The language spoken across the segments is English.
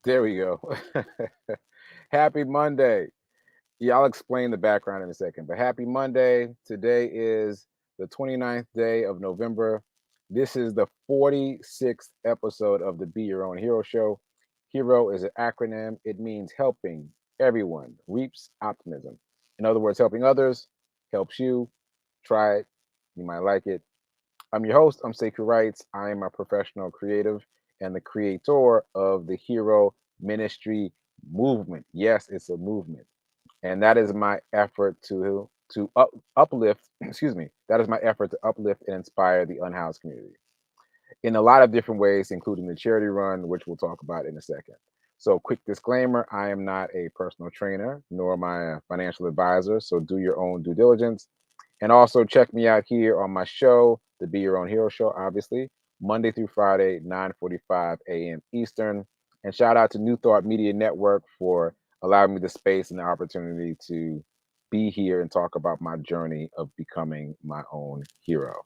There we go. Happy Monday. Yeah, I'll explain the background in a second, but happy Monday. Today is the 29th day of November. This is the 46th episode of the Be Your Own Hero Show. Hero is an acronym, it means helping everyone reaps optimism. In other words, helping others helps you. Try it, you might like it. I'm your host. I'm Sekouwrites. I am a professional creative and the creator of the Hero Ministry movement. Yes, it's a movement, and that is my effort to uplift. Excuse me. That is my effort to uplift and inspire the unhoused community in a lot of different ways, including the charity run, which we'll talk about in a second. So, quick disclaimer: I am not a personal trainer, nor am I a financial advisor. So, do your own due diligence. And also check me out here on my show, the Be Your Own Hero Show, obviously, Monday through Friday, 9:45 a.m. Eastern. And shout out to New Thought Media Network for allowing me the space and the opportunity to be here and talk about my journey of becoming my own hero.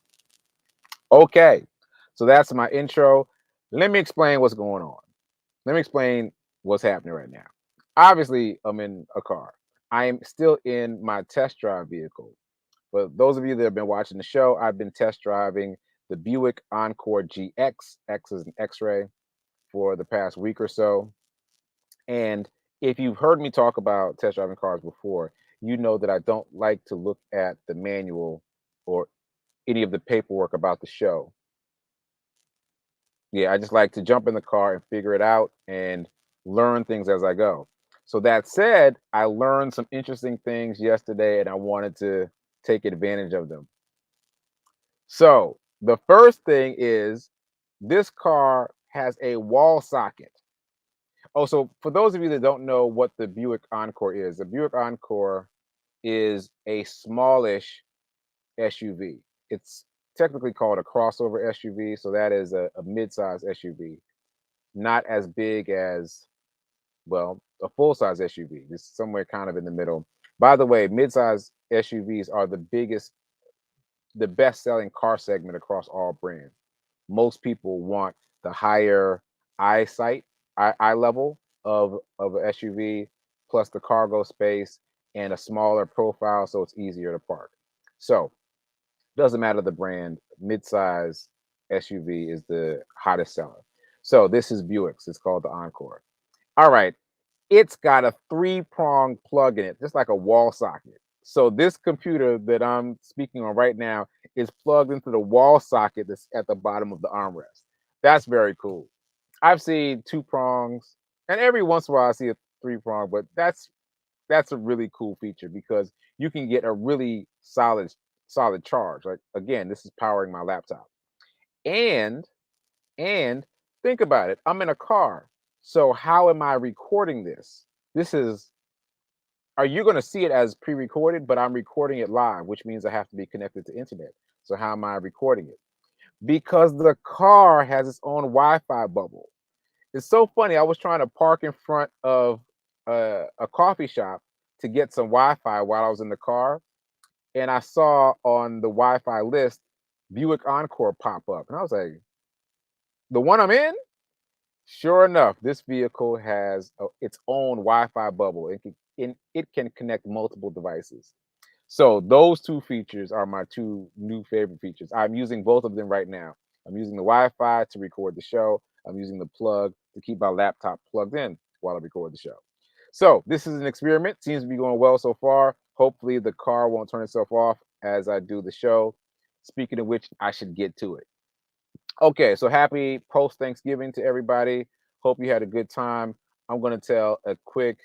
Okay, so that's my intro. Let me explain what's going on. Let me explain what's happening right now. Obviously, I'm in a car. I am still in my test drive vehicle. For those of you that have been watching the show, I've been test driving the Buick Encore GX, X is an X-ray, for the past week or so. And if you've heard me talk about test driving cars before, you know that I don't like to look at the manual or any of the paperwork about the show. Yeah, I just like to jump in the car and figure it out and learn things as I go. So that said, I learned some interesting things yesterday and I wanted to take advantage of them. So the first thing is this car has a wall socket. Oh, so for those of you that don't know what the Buick Encore is, the Buick Encore is a smallish SUV. It's technically called a crossover SUV, so that is a mid-size SUV, not as big as, well, a full-size SUV. It's somewhere kind of in the middle. By the way, mid-size SUVs are the best-selling car segment across all brands. Most people want the higher eyesight, eye level of an SUV, plus the cargo space and a smaller profile, so it's easier to park. So doesn't matter the brand, midsize SUV is the hottest seller. So this is Buick's. It's called the Encore. All right, it's got a three-prong plug in it, just like a wall socket. So this computer that I'm speaking on right now is plugged into the wall socket that's at the bottom of the armrest. That's very cool. I've seen two prongs, and every once in a while I see a three prong, but that's a really cool feature because you can get a really solid charge. Like again, this is powering my laptop. And and think about it. I'm in a car. So how am I recording this? This is Are you going to see it as pre-recorded, but I'm recording it live, which means I have to be connected to internet. So how am I recording it? Because the car has its own Wi-Fi bubble. It's so funny. I was trying to park in front of a coffee shop to get some Wi-Fi while I was in the car, and I saw on the Wi-Fi list Buick Encore pop up, and I was like, "The one I'm in?" Sure enough, this vehicle has its own Wi-Fi bubble. It can connect multiple devices. So those two features are my two new favorite features. I'm using both of them right now. I'm using the Wi-Fi to record the show. I'm using the plug to keep my laptop plugged in while I record the show. So this is an experiment. Seems to be going well so far. Hopefully the car won't turn itself off as I do the show. Speaking of which, I should get to it. Okay, so happy post Thanksgiving to everybody. Hope you had a good time. I'm going to tell a quick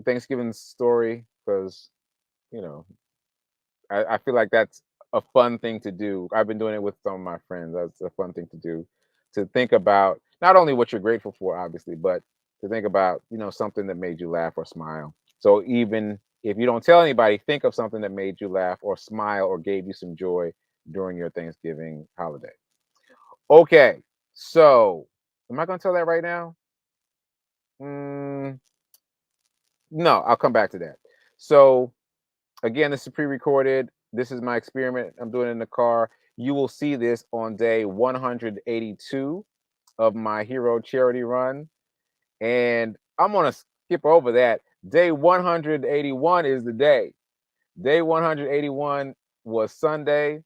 Thanksgiving story because, you know, I feel like that's a fun thing to do. I've been doing it with some of my friends. That's a fun thing to do, to think about not only what you're grateful for, obviously, but to think about, something that made you laugh or smile. So even if you don't tell anybody, think of something that made you laugh or smile or gave you some joy during your Thanksgiving holiday. Okay, so am I going to tell that right now? Mm, no, I'll come back to that. So again, this is pre-recorded. This is my experiment I'm doing in the car. You will see this on day 182 of my Hero charity run. And I'm gonna skip over that. Day 181 is the day. Day 181 was Sunday,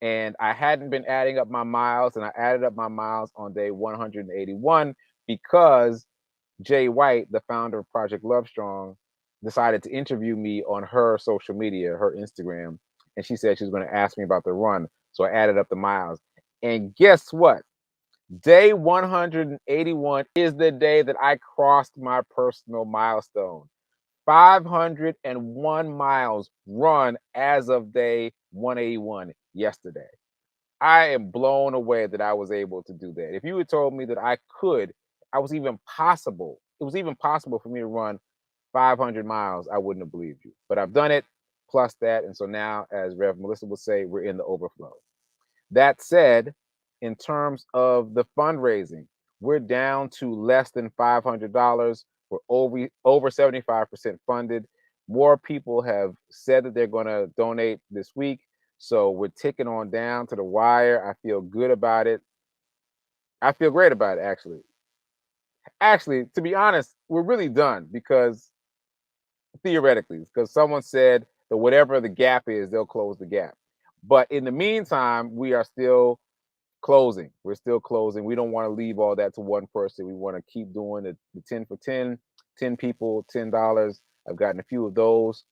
and I hadn't been adding up my miles, and I added up my miles on day 181 because Jay White, the founder of Project Love Strong, decided to interview me on her social media, her Instagram, and she said she was going to ask me about the run. So I added up the miles. And guess what? Day 181 is the day that I crossed my personal milestone. 501 miles run as of day 181 yesterday. I am blown away that I was able to do that. If you had told me that I was even possible, it was even possible for me to run 500 miles, I wouldn't have believed you. But I've done it, plus that. And so now, as Rev Melissa would say, we're in the overflow. That said, in terms of the fundraising, we're down to less than $500. We're over 75% funded. More people have said that they're going to donate this week. So we're ticking on down to the wire. I feel good about it. I feel great about it, actually. Actually, to be honest, we're really done because theoretically, because someone said that whatever the gap is, they'll close the gap. But in the meantime, we are still closing. We're still closing. We don't want to leave all that to one person. We want to keep doing the 10 for 10, 10 people, $10. I've gotten a few of those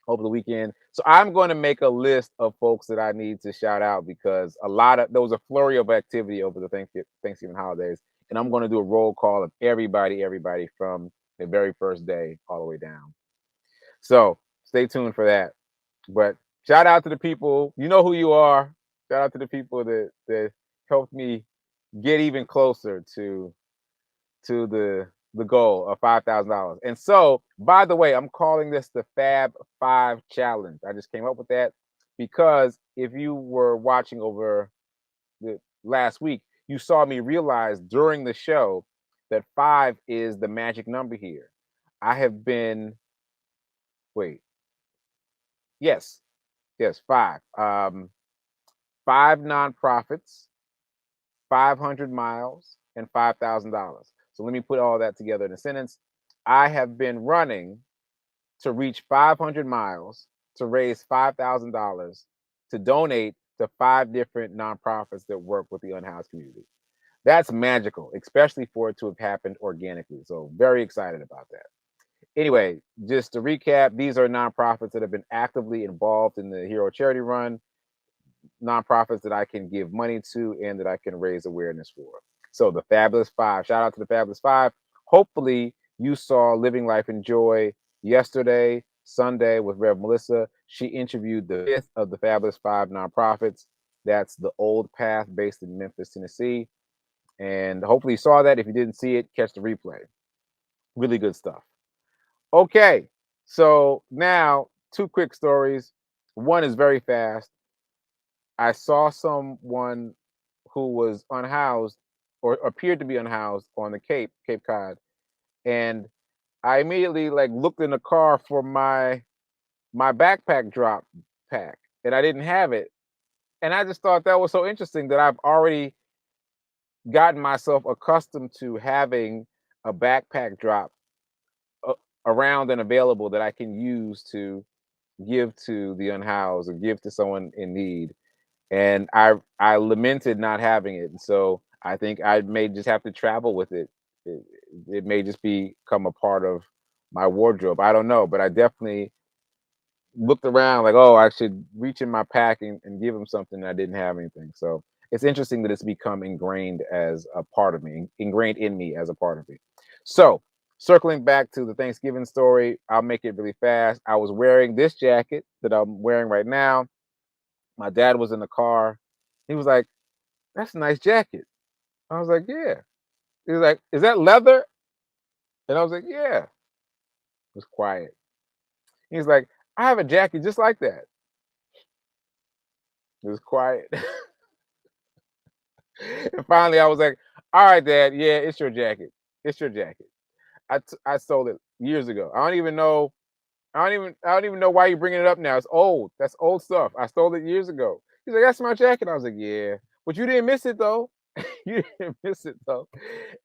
over the weekend. So I'm going to make a list of folks that I need to shout out because there was a flurry of activity over the Thanksgiving holidays. And I'm going to do a roll call of everybody from the very first day all the way down. So stay tuned for that. But shout out to the people. You know who you are. Shout out to the people that helped me get even closer to the goal of $5,000. And so, by the way, I'm calling this the Fab 5 Challenge. I just came up with that because if you were watching over the last week, you saw me realize during the show that 5 is the magic number here. I have been wait, yes, yes, 5. 5 nonprofits, 500 miles, and $5,000. So let me put all that together in a sentence. I have been running to reach 500 miles to raise $5,000 to donate to 5 different nonprofits that work with the unhoused community. That's magical, especially for it to have happened organically. So very excited about that. Anyway, just to recap, these are nonprofits that have been actively involved in the Hero Charity Run, nonprofits that I can give money to and that I can raise awareness for. So the Fabulous 5, shout out to the Fabulous 5. Hopefully you saw Living Life in Joy yesterday, Sunday, with Rev Melissa. She interviewed the 5th of the Fabulous 5 nonprofits. That's the Old Path based in Memphis, Tennessee. And hopefully you saw that. If you didn't see it, catch the replay. Really good stuff. Okay, so now 2 quick stories. One is very fast. I saw someone who was unhoused or appeared to be unhoused on the Cape Cod, and I immediately looked in the car for my backpack drop pack, and I didn't have it. And I just thought that was so interesting that I've already gotten myself accustomed to having a backpack drop uh, around and available that I can use to give to the unhoused or give to someone in need. And I lamented not having it. And so I think I may just have to travel with it. It, it may just become a part of my wardrobe. I don't know, but I definitely looked around like, oh, I should reach in my pack and give him something. And I didn't have anything. So it's interesting that it's become ingrained as a part of me, ingrained in me as a part of me. So circling back to the Thanksgiving story, I'll make it really fast. I was wearing this jacket that I'm wearing right now. My dad was in the car. He was like, "That's a nice jacket." I was like, "Yeah." He was like, "Is that leather?" And I was like, "Yeah." It was quiet. He was like, "I have a jacket just like that." It was quiet. And finally, I was like, "All right, Dad. Yeah, it's your jacket. It's your jacket. I stole it years ago. I don't even know. I don't even know why you're bringing it up now. It's old. That's old stuff. I stole it years ago." He's like, "That's my jacket." I was like, "Yeah, but you didn't miss it though." You didn't miss it though.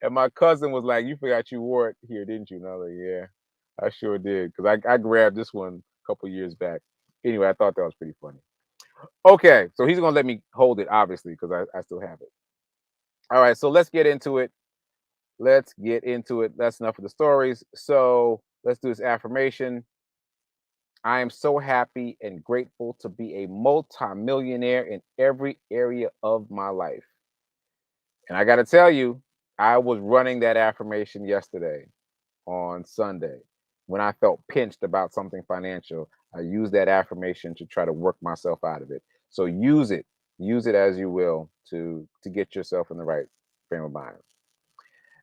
And my cousin was like, "You forgot you wore it here, didn't you?" And I was like, "Yeah, I sure did." Because I grabbed this one a couple years back. Anyway, I thought that was pretty funny. Okay, so he's gonna let me hold it, obviously, because I still have it. All right, so let's get into it. Let's get into it. That's enough of the stories. So let's do this affirmation. I am so happy and grateful to be a multimillionaire in every area of my life. And I got to tell you, I was running that affirmation yesterday on Sunday when I felt pinched about something financial. I used that affirmation to try to work myself out of it. So use it as you will to get yourself in the right frame of mind.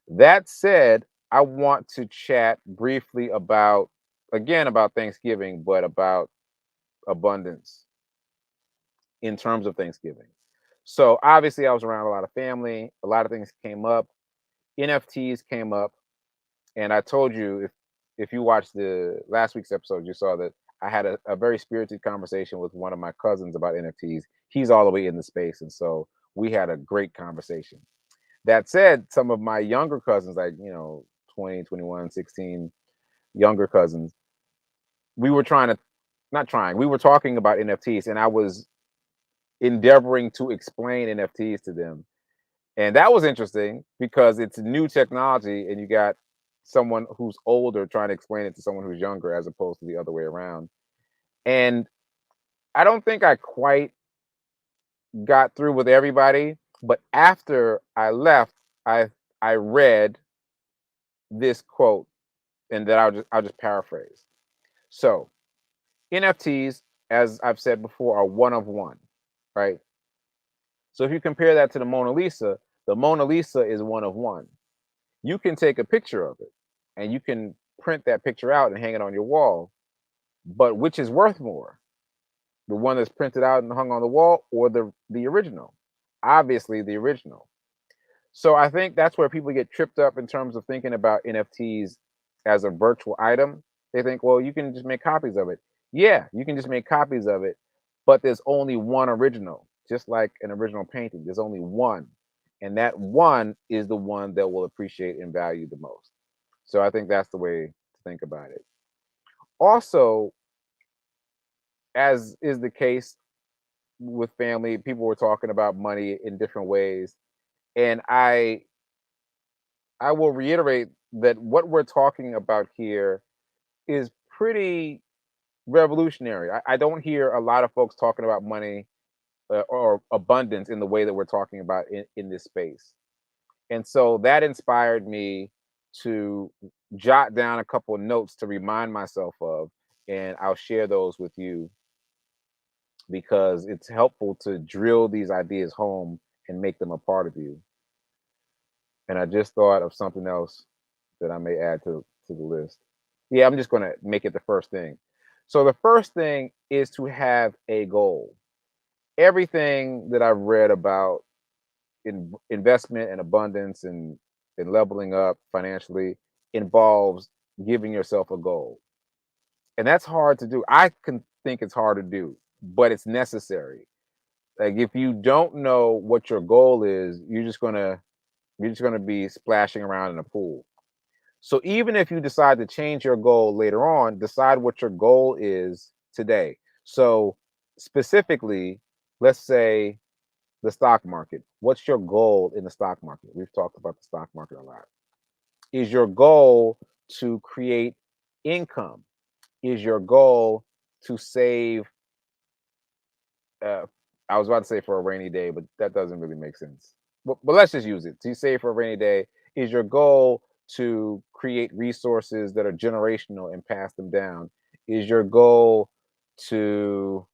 That said, I want to chat briefly about again about Thanksgiving, but about abundance in terms of Thanksgiving. So obviously I was around a lot of family, a lot of things came up, NFTs came up, and I told you if you watched the last week's episode, you saw that I had a very spirited conversation with one of my cousins about NFTs. He's all the way in the space, and so we had a great conversation. That said, some of my younger cousins, like 20, 21, 16, younger cousins, we were trying to not trying, we were talking about NFTs, and I was endeavoring to explain NFTs to them. And that was interesting because it's new technology and you got someone who's older trying to explain it to someone who's younger as opposed to the other way around. And I don't think I quite got through with everybody, but after I left, I I read this quote and that I'll just paraphrase. So, NFTs, as I've said before, are one of one, right? So if you compare that to the Mona Lisa is one of one. You can take a picture of it and you can print that picture out and hang it on your wall. But which is worth more? The one that's printed out and hung on the wall or the original? Obviously the original. So I think that's where people get tripped up in terms of thinking about NFTs as a virtual item. They think, well, you can just make copies of it. Yeah, you can just make copies of it, but there's only one original, just like an original painting. There's only one. And that one is the one that will appreciate and value the most. So I think that's the way to think about it. Also, as is the case with family, people were talking about money in different ways. And I will reiterate that what we're talking about here is pretty revolutionary. I don't hear a lot of folks talking about money or abundance in the way that we're talking about in this space. And so that inspired me to jot down a couple of notes to remind myself of, and I'll share those with you because it's helpful to drill these ideas home and make them a part of you. And I just thought of something else that I may add to the list. Yeah, I'm just going to make it the first thing. So the first thing is to have a goal. Everything that I've read about investment and abundance and leveling up financially involves giving yourself a goal. And that's hard to do. I can think it's hard to do, but it's necessary. Like if you don't know what your goal is, you're just gonna be splashing around in a pool. So even if you decide to change your goal later on, decide what your goal is today. So specifically, let's say the stock market. What's your goal in the stock market? We've talked about the stock market a lot. Is your goal to create income? Is your goal to save uh, I was about to say for a rainy day, but that doesn't really make sense. But let's just use it. To save for a rainy day, is your goal to create resources that are generational and pass them down? Is your goal to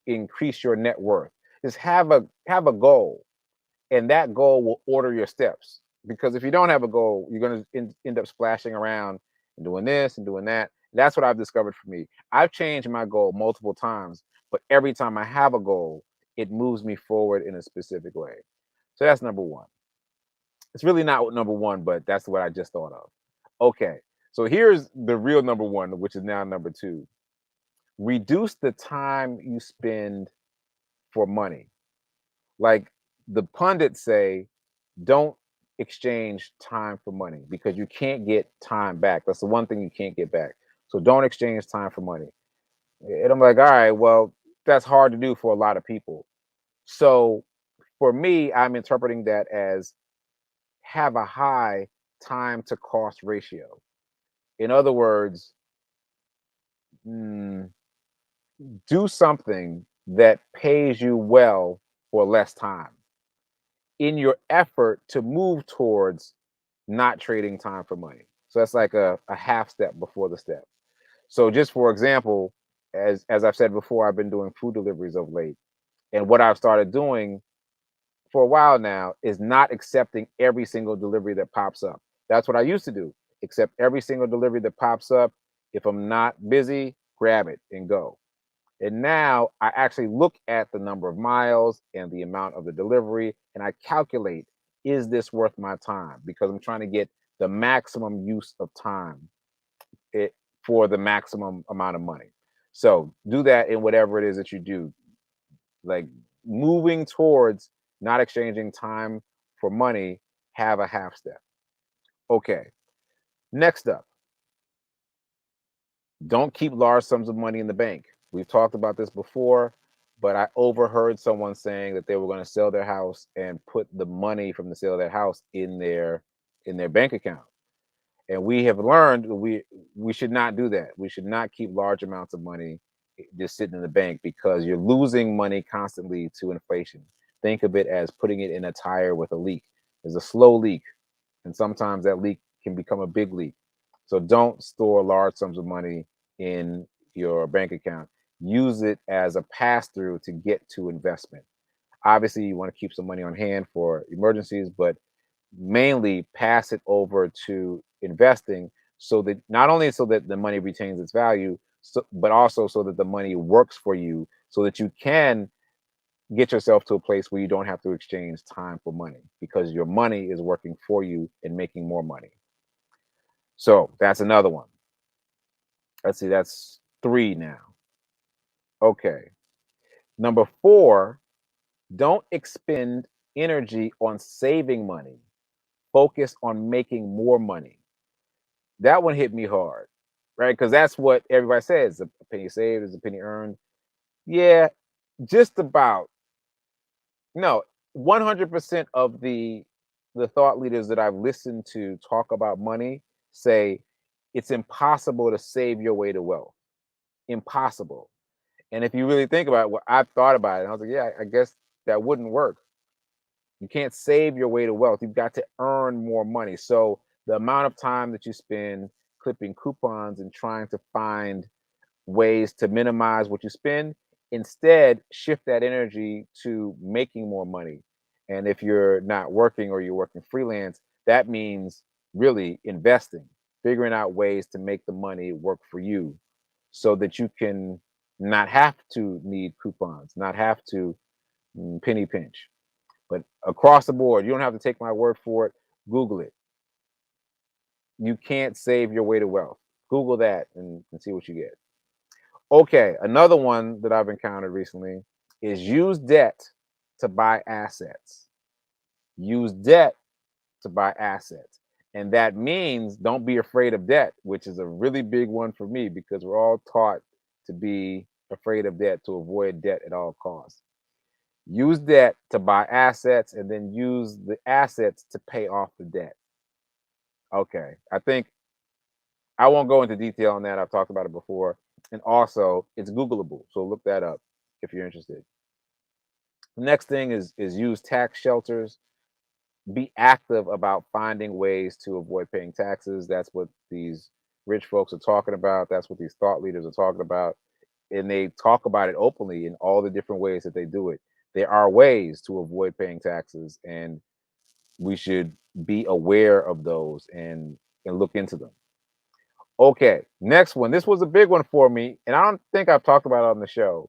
increase your net worth? Just have a goal, and that goal will order your steps. Because if you don't have a goal, you're going to end up splashing around and doing this and doing that. That's what I've discovered for me. I've changed my goal multiple times, but every time I have a goal, it moves me forward in a specific way. So that's number one. It's really not number one, but that's what I just thought of. Okay, so here's the real number one, which is now number two. Reduce the time you spend for money. Like the pundits say, don't exchange time for money because you can't get time back. That's the one thing you can't get back. So don't exchange time for money. And I'm like, all right, well, that's hard to do for a lot of people. So for me, I'm interpreting that as have a high time to cost ratio. In other words, mm, do something that pays you well for less time in your effort to move towards not trading time for money. So that's like a half step before the step. So just for example, as I've said before, I've been doing food deliveries of late. And what I've started doing for a while now is not accepting every single delivery that pops up. That's what I used to do. Accept every single delivery that pops up. If I'm not busy, grab it and go. And now I actually look at the number of miles and the amount of the delivery and I calculate, is this worth my time? Because I'm trying to get the maximum use of time it, for the maximum amount of money. So do that in whatever it is that you do. Like moving towards not exchanging time for money, have a half step. Okay. Next up, don't keep large sums of money in the bank. We've talked about this before, but I overheard someone saying that they were going to sell their house and put the money from the sale of their house in their bank account. And we have learned that we should not do that. We should not keep large amounts of money just sitting in the bank because you're losing money constantly to inflation. Think of it as putting it in a tire with a leak. There's a slow leak, and sometimes that leak can become a big leak. So don't store large sums of money in your bank account. Use it as a pass through to get to investment. Obviously, you want to keep some money on hand for emergencies, but mainly pass it over to investing so that not only so that the money retains its value, but also so that the money works for you so that you can get yourself to a place where you don't have to exchange time for money because your money is working for you and making more money. So that's another one. Let's see, that's three now. Okay. Number four, don't expend energy on saving money. Focus on making more money. That one hit me hard, right? Because that's what everybody says: a penny saved is a penny earned. Yeah, just about. No, 100% of the thought leaders that I've listened to talk about money say it's impossible to save your way to wealth. Impossible. And if you really think about it, well, I've thought about it. And I was like, yeah, I guess that wouldn't work. You can't save your way to wealth. You've got to earn more money. So the amount of time that you spend clipping coupons and trying to find ways to minimize what you spend, instead shift that energy to making more money. And if you're not working or you're working freelance, that means really investing, figuring out ways to make the money work for you so that you can not have to need coupons, not have to penny pinch. But across the board, you don't have to take my word for it. Google it. You can't save your way to wealth. Google that and see what you get. Okay, another one that I've encountered recently is use debt to buy assets. Use debt to buy assets. And that means don't be afraid of debt, which is a really big one for me because we're all taught to be afraid of debt, to avoid debt at all costs. Use debt to buy assets and then use the assets to pay off the debt. Okay, I think I won't go into detail on that. I've talked about it before. And also, it's Googleable. So look that up if you're interested. Next thing is use tax shelters. Be active about finding ways to avoid paying taxes. That's what these rich folks are talking about. That's what these thought leaders are talking about. And they talk about it openly in all the different ways that they do it. There are ways to avoid paying taxes, and we should be aware of those and look into them. Okay, next one. This was a big one for me, and I don't think I've talked about it on the show,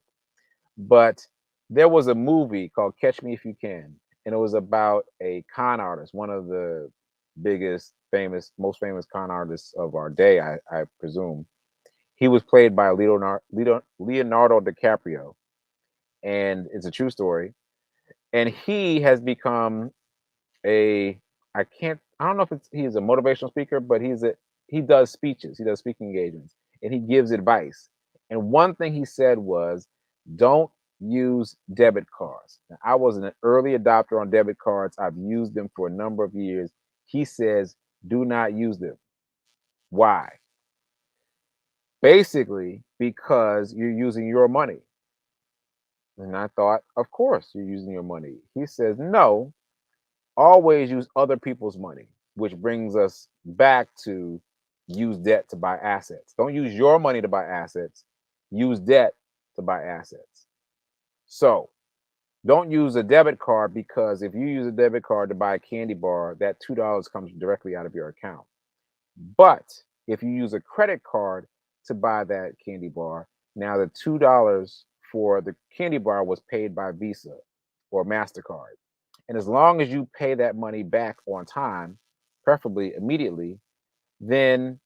but there was a movie called Catch Me If You Can, and it was about a con artist, one of the biggest, most famous con artists of our day, I presume. He was played by Leonardo DiCaprio, and it's a true story. And he has become a I don't know if he's a motivational speaker, but he does speeches, he does speaking engagements, and he gives advice. And one thing he said was, don't use debit cards. Now, I was an early adopter on debit cards. I've used them for a number of years. He says, do not use them. Why? Basically, because you're using your money. And I thought, of course, you're using your money. He says, no, always use other people's money, which brings us back to use debt to buy assets. Don't use your money to buy assets, use debt to buy assets. So don't use a debit card, because if you use a debit card to buy a candy bar, that $2 comes directly out of your account. But if you use a credit card to buy that candy bar, now the $2 for the candy bar was paid by Visa or MasterCard. And as long as you pay that money back on time, preferably immediately, then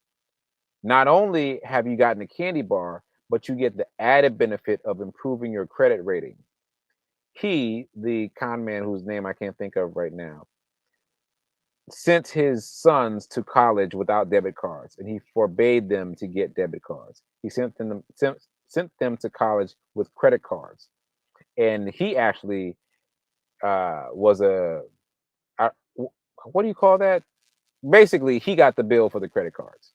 not only have you gotten a candy bar, but you get the added benefit of improving your credit rating. He, the con man whose name I can't think of right now, sent his sons to college without debit cards, and he forbade them to get debit cards. He sent them to college with credit cards, and he actually was what do you call that? Basically, he got the bill for the credit cards,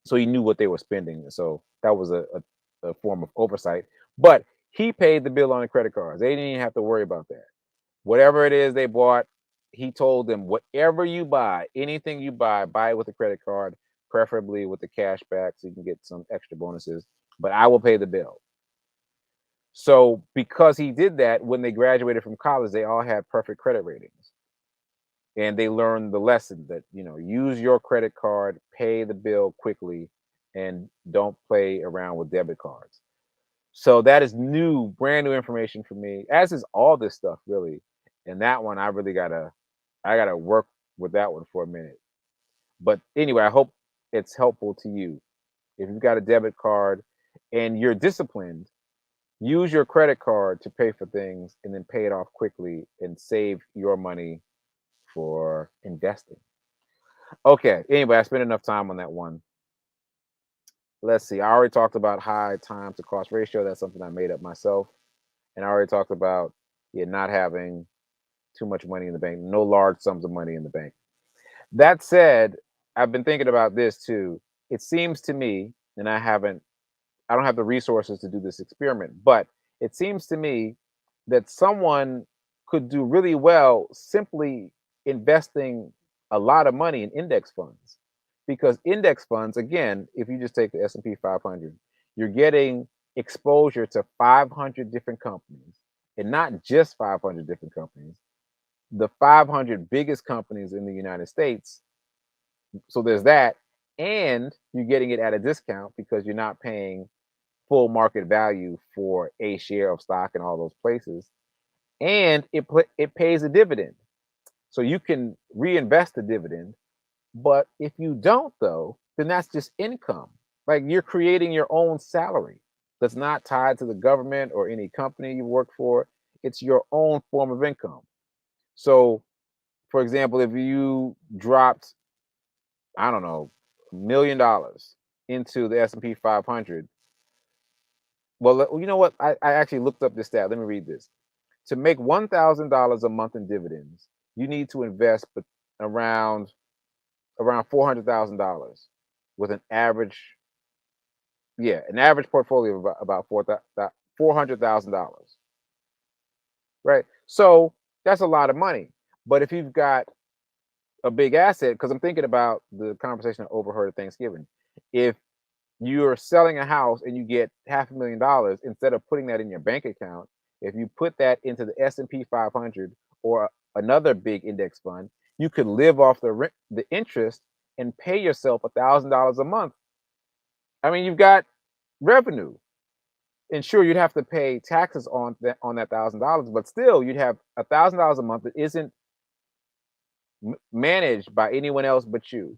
so he knew what they were spending. So that was a form of oversight. But he paid the bill on the credit cards. They didn't even have to worry about that. Whatever it is they bought, he told them, whatever you buy, anything you buy it with a credit card, preferably with the cash back so you can get some extra bonuses, but I will pay the bill. So because he did that, when they graduated from college, they all had perfect credit ratings. And they learned the lesson that, use your credit card, pay the bill quickly, and don't play around with debit cards. So that is brand new information for me, as is all this stuff really. And that one I gotta work with that one for a minute. But anyway, I hope it's helpful to you. If you've got a debit card and you're disciplined, use your credit card to pay for things and then pay it off quickly and save your money for investing. Okay, anyway, I spent enough time on that one. Let's see. I already talked about high time to cost ratio. That's something I made up myself. And I already talked about not having too much money in the bank, no large sums of money in the bank. That said, I've been thinking about this too. It seems to me, and I don't have the resources to do this experiment, but it seems to me that someone could do really well simply investing a lot of money in index funds. Because index funds, again, if you just take the S&P 500, you're getting exposure to 500 different companies, and not just 500 different companies, the 500 biggest companies in the United States. So there's that, and you're getting it at a discount because you're not paying full market value for a share of stock in all those places, and it pays a dividend, so you can reinvest the dividend. But if you don't, though, then that's just income. Like, you're creating your own salary that's not tied to the government or any company you work for. It's your own form of income. So, for example, if you dropped, I don't know, $1 million into the S&P 500. Well, you know what? I actually looked up this stat. Let me read this. To make $1,000 a month in dividends, you need to invest around $400,000 with an average portfolio of about $400,000. Right? So that's a lot of money. But if you've got a big asset, because I'm thinking about the conversation I overheard at Thanksgiving. If you're selling a house and you get $500,000, instead of putting that in your bank account, if you put that into the S&P 500 or another big index fund, you could live off the interest and pay yourself $1,000 a month. I mean, you've got revenue. And sure, you'd have to pay taxes on that $1,000, but still, you'd have $1,000 a month that isn't managed by anyone else but you.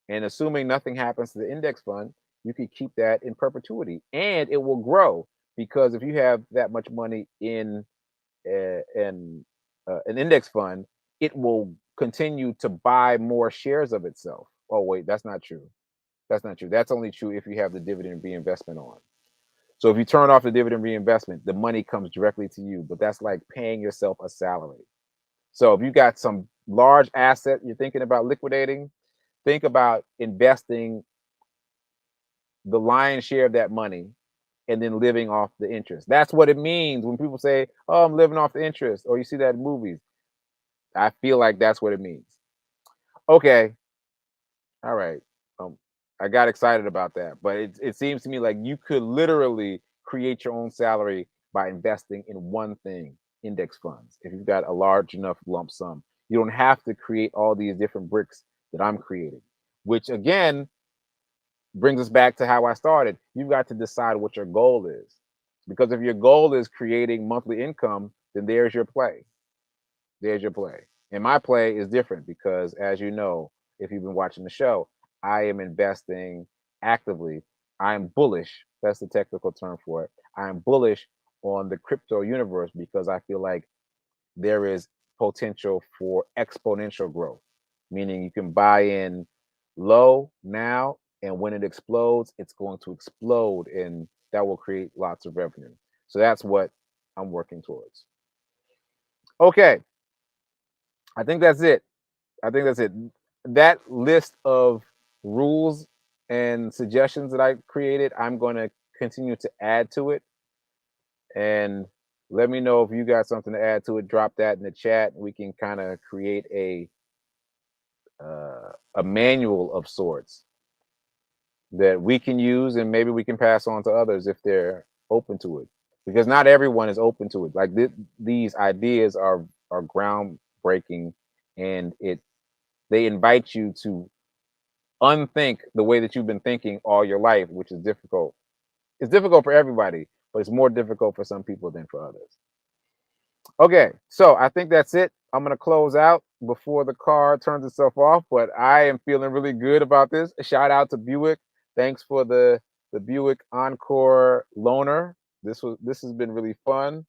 And assuming nothing happens to the index fund, you can keep that in perpetuity, and it will grow, because if you have that much money in an index fund, it will continue to buy more shares of itself. Oh, wait, that's not true. That's not true. That's only true if you have the dividend reinvestment on. So if you turn off the dividend reinvestment, the money comes directly to you, but that's like paying yourself a salary. So if you got some large asset you're thinking about liquidating, think about investing the lion's share of that money and then living off the interest. That's what it means when people say, "Oh, I'm living off the interest," or you see that in movies. I feel like that's what it means. Okay, all right. Um, I got excited about that, but it seems to me like you could literally create your own salary by investing in one thing, index funds. If you've got a large enough lump sum, you don't have to create all these different bricks that I'm creating, which again brings us back to how I started. You've got to decide what your goal is. Because if your goal is creating monthly income, then there's your play. There's your play. And my play is different because, as you know, if you've been watching the show, I am investing actively. I'm bullish. That's the technical term for it. I'm bullish on the crypto universe because I feel like there is potential for exponential growth, meaning you can buy in low now, and when it explodes, it's going to explode, and that will create lots of revenue. So that's what I'm working towards. Okay, I think that's it. I think that's it. That list of rules and suggestions that I created, I'm going to continue to add to it. And let me know if you got something to add to it. Drop that in the chat. We can kind of create a manual of sorts that we can use, and maybe we can pass on to others if they're open to it. Because not everyone is open to it. Like these ideas are groundbreaking, and they invite you to unthink the way that you've been thinking all your life, which is difficult. It's difficult for everybody, but it's more difficult for some people than for others. Okay, so I think that's it. I'm gonna close out before the car turns itself off, but I am feeling really good about this. A shout out to Buick. Thanks for the Buick Encore loaner. This has been really fun,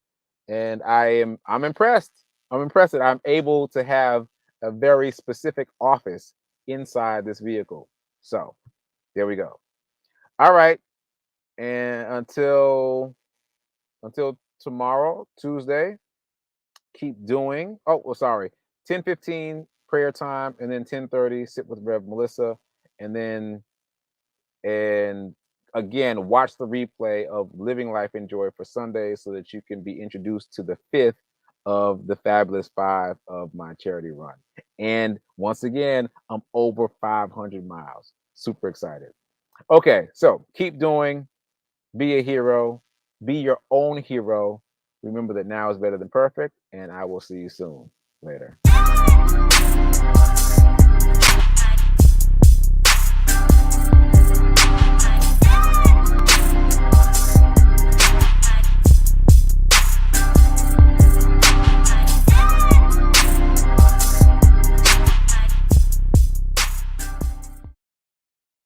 and I'm impressed. I'm impressed that I'm able to have a very specific office inside this vehicle. So there we go. All right, and until tomorrow, Tuesday, keep doing. Oh, well, sorry. 10:15 prayer time, and then 10:30 sit with Rev Melissa, and then and again watch the replay of Living Life in Joy for Sunday so that you can be introduced to the fifth of the fabulous five of my charity run. And once again, I'm over 500 miles. Super excited. Okay, so keep doing. Be a hero. Be your own hero. Remember that now is better than perfect, and I will see you soon. Later.